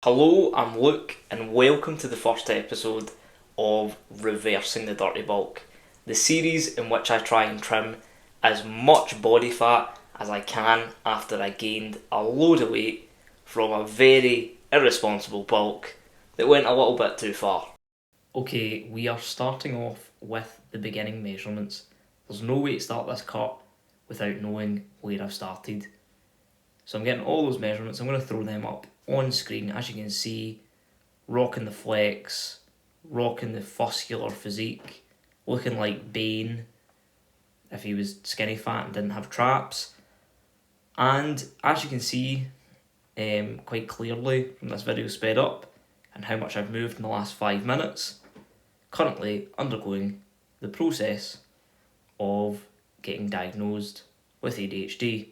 Hello, I'm Luke, and welcome to the first episode of Reversing the Dirty Bulk, the series in which I try and trim as much body fat as I can after I gained a load of weight from a very irresponsible bulk that went a little bit too far. Okay, we are starting off with the beginning measurements. There's no way to start this cut without knowing where I've started. So I'm getting all those measurements, I'm going to throw them up on screen. As you can see, rocking the flex, rocking the muscular physique, looking like Bane if he was skinny fat and didn't have traps. And as you can see quite clearly from this video sped up and how much I've moved in the last 5 minutes, currently undergoing the process of getting diagnosed with ADHD.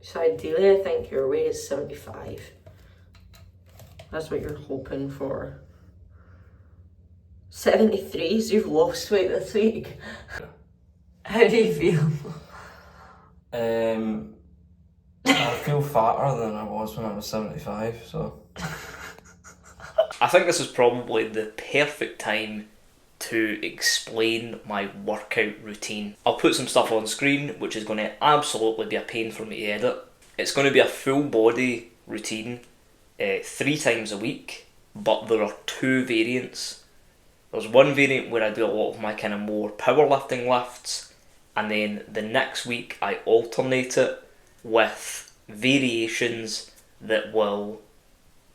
So ideally, I think your weight is 75. That's what you're hoping for. 73, so you've lost weight this week. How do you feel? I feel fatter than I was when I was 75, so. I think this is probably the perfect time to explain my workout routine. I'll put some stuff on screen which is going to absolutely be a pain for me to edit. It's going to be a full body routine 3 times a week, but there are 2 variants. There's one variant where I do a lot of my kind of more powerlifting lifts, and then the next week I alternate it with variations that will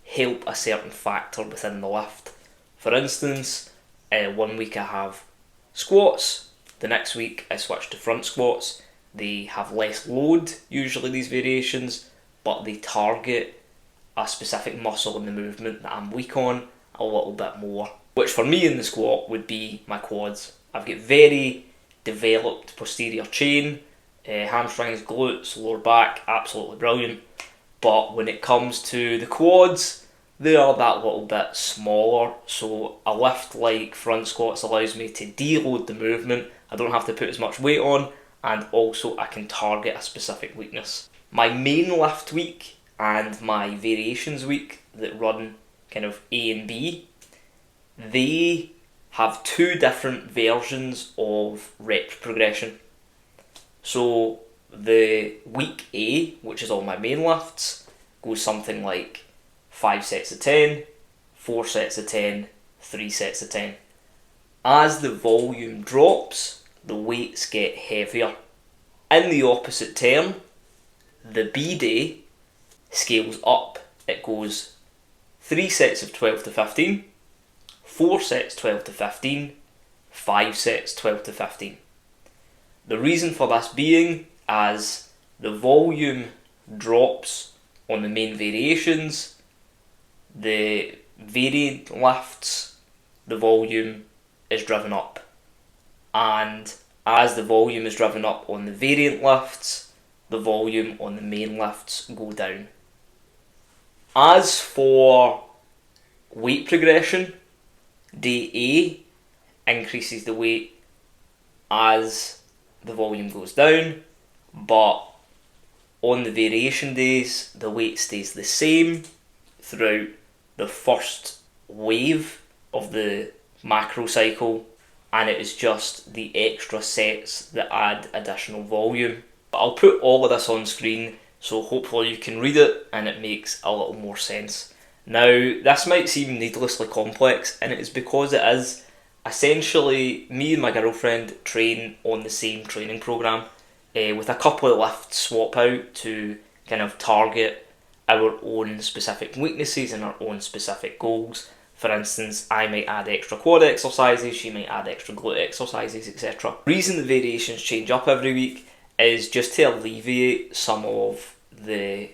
help a certain factor within the lift. For instance, one week I have squats, the next week I switch to front squats. They have less load, usually these variations, but they target a specific muscle in the movement that I'm weak on a little bit more. Which for me in the squat would be my quads. I've got very developed posterior chain, hamstrings, glutes, lower back, absolutely brilliant. But when it comes to the quads, they are that little bit smaller, so a lift like front squats allows me to deload the movement. I don't have to put as much weight on, and also I can target a specific weakness. My main lift week and my variations week that run kind of A and B, they have 2 different versions of rep progression. So the week A, which is all my main lifts, goes something like 5 sets of 10, 4 sets of 10, 3 sets of 10. As the volume drops, the weights get heavier. In the opposite term, the B day scales up. It goes 3 sets of 12 to 15, 4 sets 12 to 15, 5 sets 12 to 15. The reason for this being, as the volume drops on the main variations, the variant lifts, the volume is driven up. And as the volume is driven up on the variant lifts, the volume on the main lifts go down. As for weight progression, day A increases the weight as the volume goes down, but on the variation days, the weight stays the same throughout the first wave of the macro cycle, and it is just the extra sets that add additional volume. But I'll put all of this on screen, so hopefully you can read it and it makes a little more sense. Now, this might seem needlessly complex, and it is because it is. Essentially, me and my girlfriend train on the same training program, with a couple of lifts swap out to kind of target our own specific weaknesses and our own specific goals. For instance, I might add extra quad exercises, she might add extra glute exercises, etc. The reason the variations change up every week is just to alleviate some of the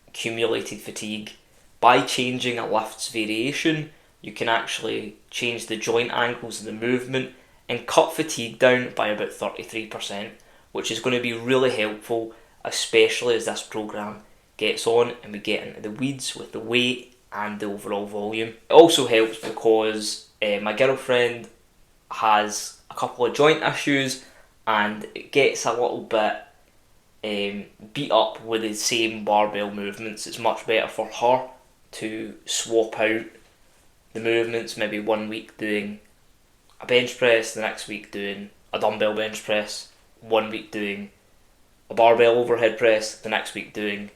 accumulated fatigue. By changing a lift's variation, you can actually change the joint angles of the movement and cut fatigue down by about 33%, which is going to be really helpful, especially as this program gets on and we get into the weeds with the weight and the overall volume. It also helps because my girlfriend has a couple of joint issues, and it gets a little bit beat up with the same barbell movements. It's much better for her to swap out the movements, maybe 1 week doing a bench press, the next week doing a dumbbell bench press, 1 week doing a barbell overhead press, the next week doing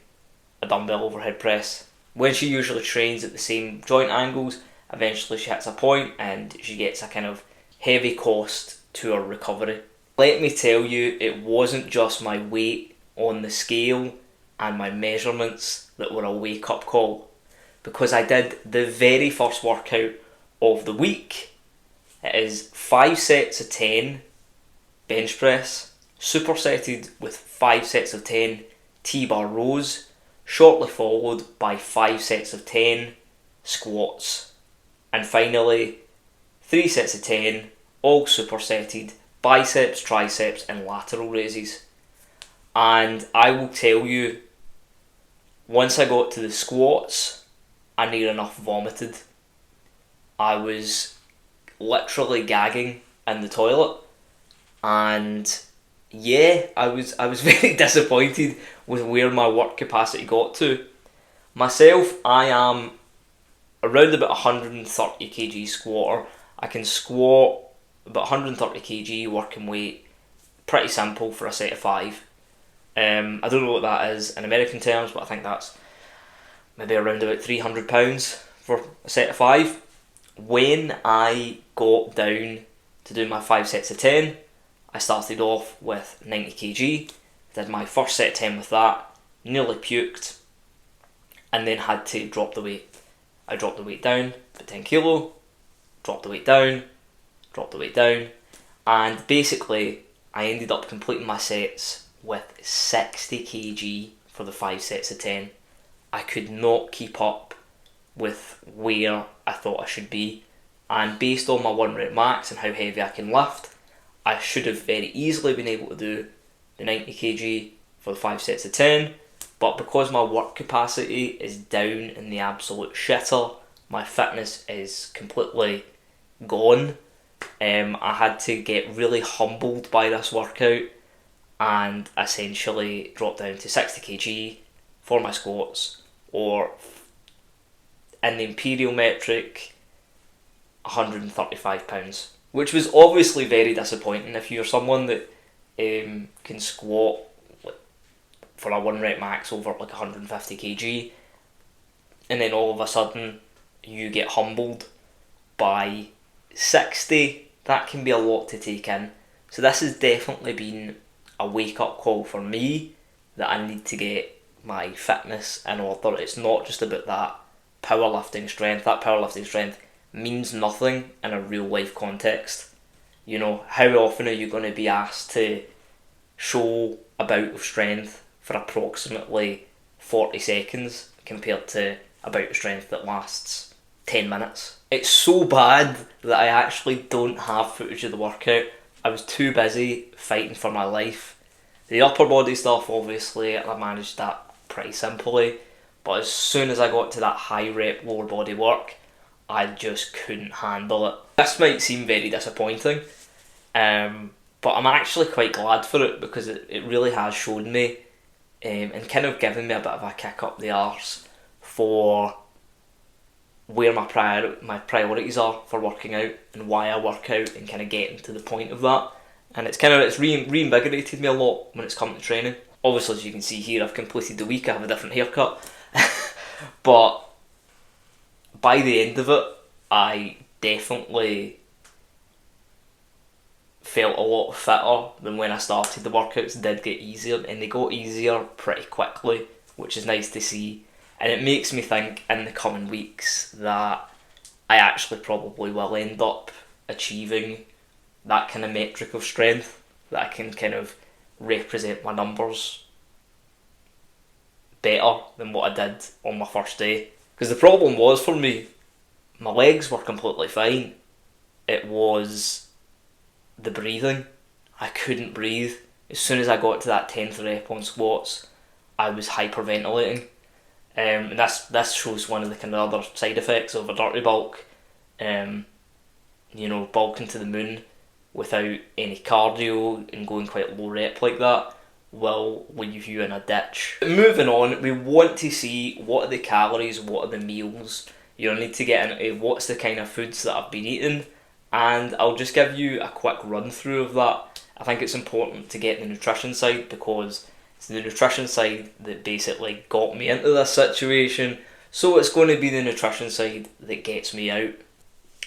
a dumbbell overhead press. When she usually trains at the same joint angles, eventually she hits a point and she gets a kind of heavy cost to her recovery. Let me tell you, it wasn't just my weight on the scale and my measurements that were a wake-up call, because I did the very first workout of the week. It is 5 sets of 10 bench press, supersetted with 5 sets of 10 T-bar rows, shortly followed by 5 sets of 10 squats, and finally 3 sets of 10 all supersetted biceps, triceps and lateral raises. And I will tell you, once I got to the squats, I near enough vomited. I was literally gagging in the toilet, and yeah, I was very disappointed with where my work capacity got to. Myself, I am around about 130 kg squatter. I can squat about 130 kg working weight, pretty simple for a set of 5. I don't know what that is in American terms, but I think that's maybe around about £300 for a set of 5. When I got down to do my 5 sets of 10, I started off with 90 kg, did my first set of 10 with that, nearly puked, and then had to drop the weight. I dropped the weight down, put 10 kilo, dropped the weight down, dropped the weight down, and basically I ended up completing my sets with 60 kg for the 5 sets of 10. I could not keep up with where I thought I should be, and based on my 1 rep max and how heavy I can lift, I should have very easily been able to do the 90 kg for the 5 sets of 10, but because my work capacity is down in the absolute shitter, my fitness is completely gone. I had to get really humbled by this workout and essentially drop down to 60 kg for my squats, or in the imperial metric, £135, which was obviously very disappointing if you're someone that can squat for a 1 rep max over like 150 kg, and then all of a sudden you get humbled by 60. That can be a lot to take in. So this has definitely been a wake-up call for me that I need to get my fitness in order. It's not just about that powerlifting strength. That powerlifting strength means nothing in a real life context. You know, how often are you going to be asked to show a bout of strength for approximately 40 seconds compared to a bout of strength that lasts 10 minutes? It's so bad that I actually don't have footage of the workout. I was too busy fighting for my life. The upper body stuff, obviously, I managed that pretty simply, but as soon as I got to that high rep lower body work, I just couldn't handle it. This might seem very disappointing, but I'm actually quite glad for it, because it really has shown me and kind of given me a bit of a kick up the arse for where my priorities are for working out and why I work out, and kind of getting to the point of that. And it's reinvigorated me a lot when it's come to training. Obviously, as you can see here, I've completed the week. I have a different haircut, but by the end of it, I definitely felt a lot fitter than when I started. The workouts did get easier, and they got easier pretty quickly, which is nice to see. And it makes me think in the coming weeks that I actually probably will end up achieving that kind of metric of strength, that I can kind of represent my numbers better than what I did on my first day. Because the problem was, for me, my legs were completely fine. It was the breathing. I couldn't breathe. As soon as I got to that 10th rep on squats, I was hyperventilating. And this shows one of the kind of other side effects of a dirty bulk. Bulking to the moon without any cardio and going quite low rep like that will leave you in a ditch. Moving on, we want to see what are the calories, what are the meals. You'll need to get into what's the kind of foods that I've been eating, and I'll just give you a quick run through of that. I think it's important to get the nutrition side because it's the nutrition side that basically got me into this situation, so it's going to be the nutrition side that gets me out.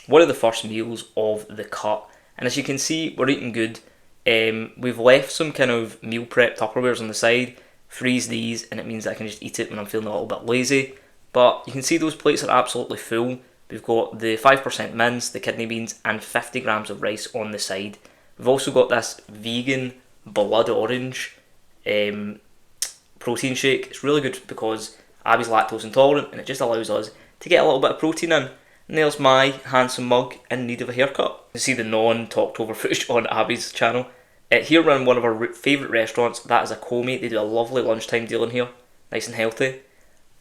One of the first meals of the cut, and as you can see, we're eating good. We've left some kind of meal prep Tupperwares on the side. Freeze these, and it means I can just eat it when I'm feeling a little bit lazy. But you can see those plates are absolutely full. We've got the 5% mince, the kidney beans, and 50 grams of rice on the side. We've also got this vegan blood orange protein shake. It's really good because Abby's lactose intolerant, and it just allows us to get a little bit of protein in. And there's my handsome mug in need of a haircut. You can see the non-talked over footage on Abby's channel. Here we're in one of our favourite restaurants. That is a Comey. They do a lovely lunchtime deal in here, nice and healthy.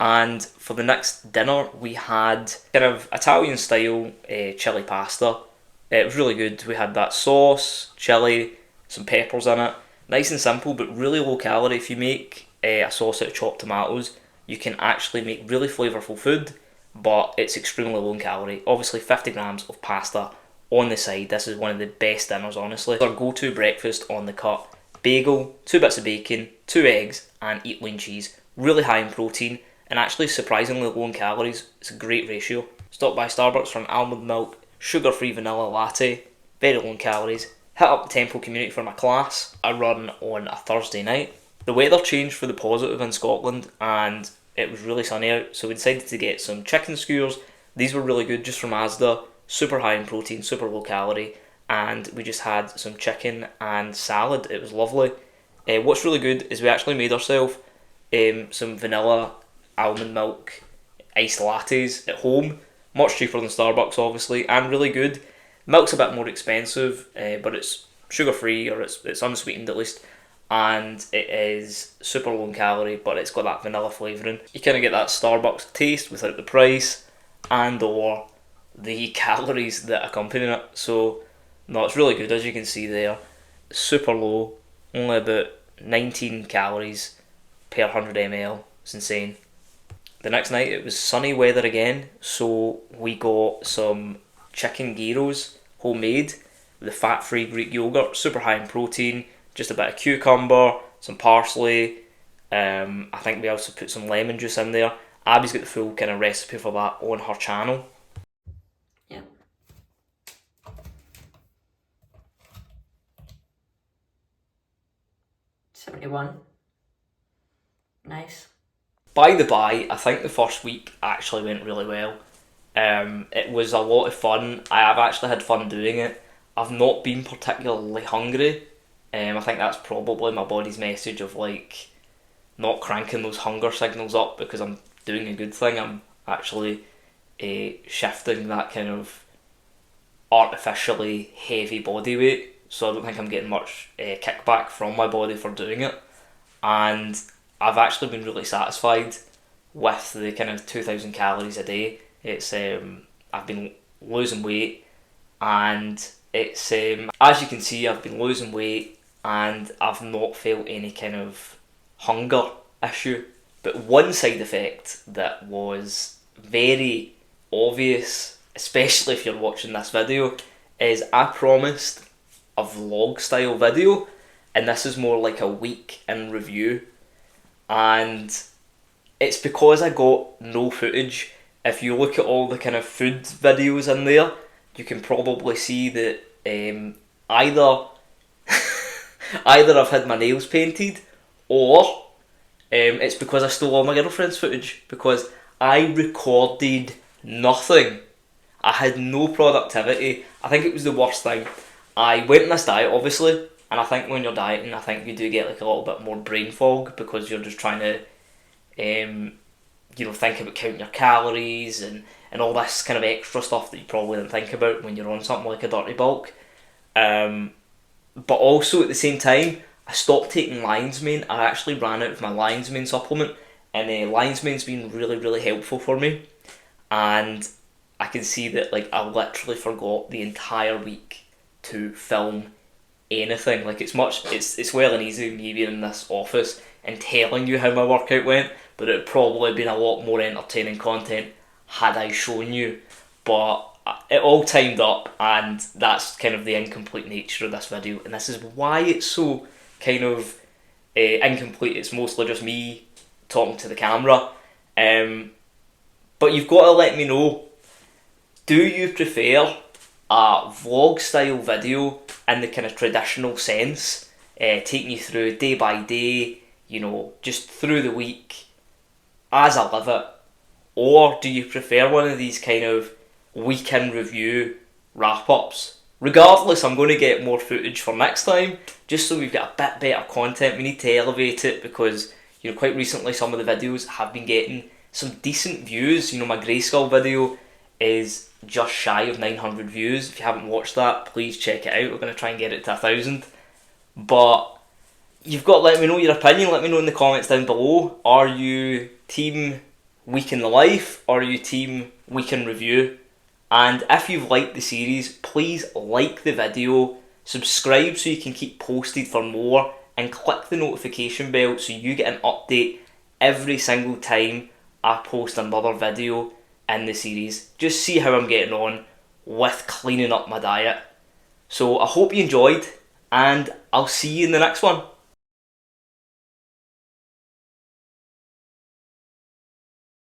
And for the next dinner, we had kind of Italian style chili pasta. It was really good. We had that sauce, chili, some peppers in it. Nice and simple, but really low calorie. If you make a sauce out of chopped tomatoes, you can actually make really flavourful food, but it's extremely low in calorie. Obviously 50 grams of pasta on the side. This is one of the best dinners, honestly. Our go-to breakfast on the cut: bagel, 2 bits of bacon, 2 eggs, and 8 lean cheese. Really high in protein, and actually surprisingly low in calories. It's a great ratio. Stopped by Starbucks for an almond milk, sugar-free vanilla latte, very low in calories. Hit up the Temple Community for my class. I run on a Thursday night. The weather changed for the positive in Scotland, and it was really sunny out, so we decided to get some chicken skewers. These were really good, just from Asda. Super high in protein, super low calorie, and we just had some chicken and salad. It was lovely. What's really good is we actually made ourselves some vanilla almond milk iced lattes at home. Much cheaper than Starbucks, obviously, and really good. Milk's a bit more expensive, but it's sugar free, or it's unsweetened at least, and it is super low in calorie, but it's got that vanilla flavouring. You kind of get that Starbucks taste without the price and or the calories that accompany it. So no, it's really good, as you can see there. Super low, only about 19 calories per 100 ml. It's insane. The next night it was sunny weather again, so we got some chicken gyros, homemade, with the fat-free Greek yogurt, super high in protein, just a bit of cucumber, some parsley. I think we also put some lemon juice in there. Abby's got the full kind of recipe for that on her channel. Yeah. $71. Nice. By the by, I think the first week actually went really well. It was a lot of fun. I have actually had fun doing it. I've not been particularly hungry. I think that's probably my body's message of like not cranking those hunger signals up because I'm doing a good thing. I'm actually shifting that kind of artificially heavy body weight, so I don't think I'm getting much kickback from my body for doing it. And I've actually been really satisfied with the kind of 2,000 calories a day. It's I've been losing weight, and it's as you can see, I've been losing weight and I've not felt any kind of hunger issue. But one side effect that was very obvious, especially if you're watching this video, is I promised a vlog style video, and this is more like a week in review, and it's because I got no footage. If you look at all the kind of food videos in there, you can probably see that either I've had my nails painted, or it's because I stole all my girlfriend's footage, because I recorded nothing. I had no productivity. I think it was the worst thing. I went on this diet, obviously, and I think when you're dieting, I think you do get like a little bit more brain fog because you're just trying to think about counting your calories and all this kind of extra stuff that you probably didn't think about when you're on something like a dirty bulk. But also at the same time, I stopped taking Lion's Mane. I actually ran out of my Lion's Mane supplement, and Lion's Mane's been really, really helpful for me. And I can see that like I literally forgot the entire week to film anything. Like it's well and easy me being in this office and telling you how my workout went, but it would probably been a lot more entertaining content had I shown you. But it all timed up, and that's kind of the incomplete nature of this video, and this is why it's so kind of incomplete. It's mostly just me talking to the camera. But you've got to let me know, do you prefer a vlog style video in the kind of traditional sense, taking you through day by day, you know, just through the week as I live it, or do you prefer one of these kind of week in review wrap ups? Regardless, I'm going to get more footage for next time, just so we've got a bit better content. We need to elevate it because, you know, quite recently some of the videos have been getting some decent views. You know, my Grayskull video is just shy of 900 views. If you haven't watched that, please check it out. We're going to try and get it to 1,000. But you've got to let me know your opinion. Let me know in the comments down below. Are you team week in the life, or are you team week in review? And if you've liked the series, please like the video, subscribe so you can keep posted for more, and click the notification bell so you get an update every single time I post another video in the series. Just see how I'm getting on with cleaning up my diet. So I hope you enjoyed, and I'll see you in the next one.